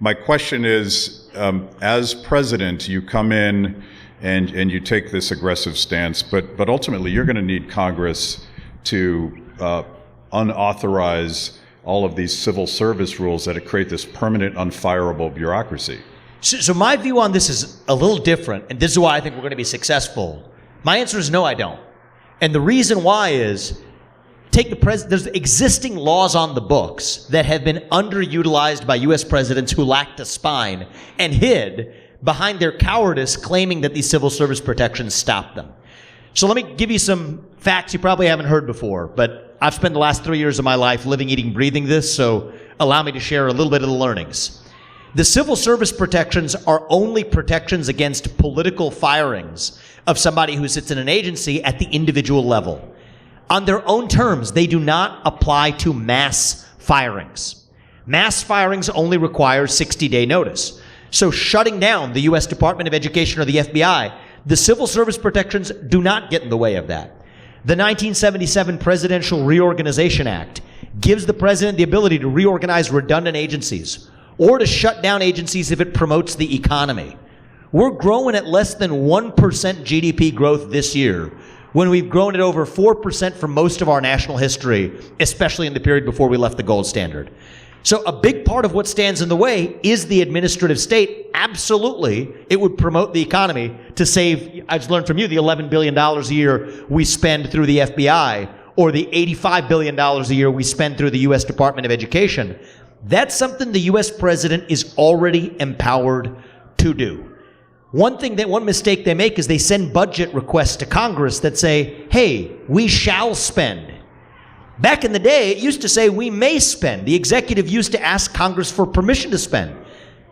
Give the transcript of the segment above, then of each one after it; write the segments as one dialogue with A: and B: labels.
A: My question is, as president, you come in and you take this aggressive stance, but ultimately you're going to need Congress to unauthorize all of these civil service rules that create this permanent, unfireable bureaucracy.
B: So my view on this is a little different, and this is why I think we're going to be successful. My answer is no, I don't. And the reason why is, there's existing laws on the books that have been underutilized by U.S. presidents who lacked a spine and hid behind their cowardice claiming that these civil service protections stop them. So let me give you some facts you probably haven't heard before, but I've spent the last 3 years of my life living, eating, breathing this, so allow me to share a little bit of the learnings. The civil service protections are only protections against political firings of somebody who sits in an agency at the individual level. On their own terms, they do not apply to mass firings. Mass firings only require 60-day notice. So shutting down the U.S. Department of Education or the FBI, the civil service protections do not get in the way of that. The 1977 Presidential Reorganization Act gives the president the ability to reorganize redundant agencies or to shut down agencies if it promotes the economy. We're growing at less than 1% GDP growth this year, when we've grown at over 4% for most of our national history, especially in the period before we left the gold standard. So a big part of what stands in the way is the administrative state. Absolutely, it would promote the economy to save, I just learned from you, the $11 billion a year we spend through the FBI, or the $85 billion a year we spend through the U.S. Department of Education. That's something the U.S. president is already empowered to do. One mistake they make is they send budget requests to Congress that say, hey, we shall spend. Back in the day, it used to say we may spend. The executive used to ask Congress for permission to spend.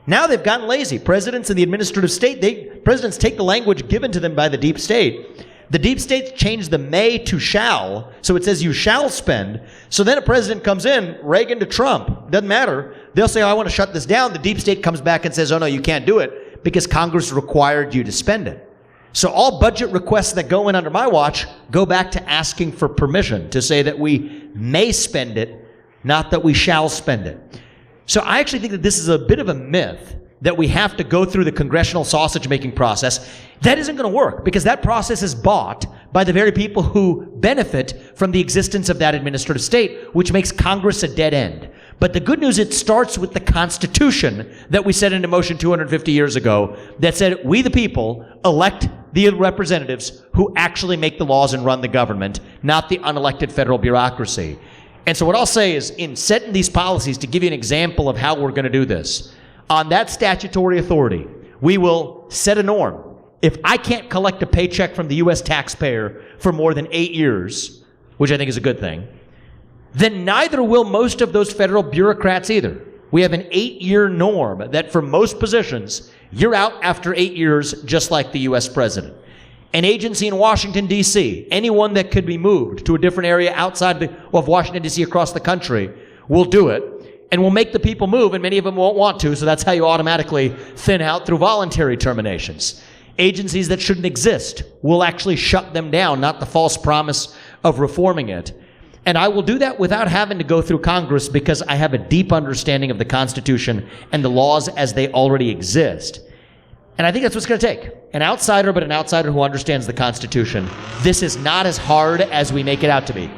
B: Now they've gotten lazy. Presidents and the administrative state, presidents take the language given to them by the deep state. The deep state changed the may to shall, so it says you shall spend. So then a president comes in, Reagan to Trump, doesn't matter. They'll say, oh, I want to shut this down. The deep state comes back and says, oh no, you can't do it, because Congress required you to spend it. So all budget requests that go in under my watch go back to asking for permission to say that we may spend it, not that we shall spend it. So I actually think that this is a bit of a myth that we have to go through the congressional sausage-making process. That isn't going to work, because that process is bought by the very people who benefit from the existence of that administrative state, which makes Congress a dead end. But the good news, it starts with the Constitution that we set into motion 250 years ago that said we the people elect the representatives who actually make the laws and run the government, not the unelected federal bureaucracy. And so what I'll say is, in setting these policies, to give you an example of how we're going to do this, on that statutory authority, we will set a norm. If I can't collect a paycheck from the U.S. taxpayer for more than 8 years, which I think is a good thing, then neither will most of those federal bureaucrats either. We have an 8-year norm that for most positions, you're out after 8 years, just like the U.S. president. An agency in Washington, D.C., anyone that could be moved to a different area outside of Washington, D.C. across the country will do it. And will make the people move, and many of them won't want to, so that's how you automatically thin out through voluntary terminations. Agencies that shouldn't exist will actually shut them down, not the false promise of reforming it. And I will do that without having to go through Congress, because I have a deep understanding of the Constitution and the laws as they already exist. And I think that's what's going to take. An outsider, but an outsider who understands the Constitution. This is not as hard as we make it out to be.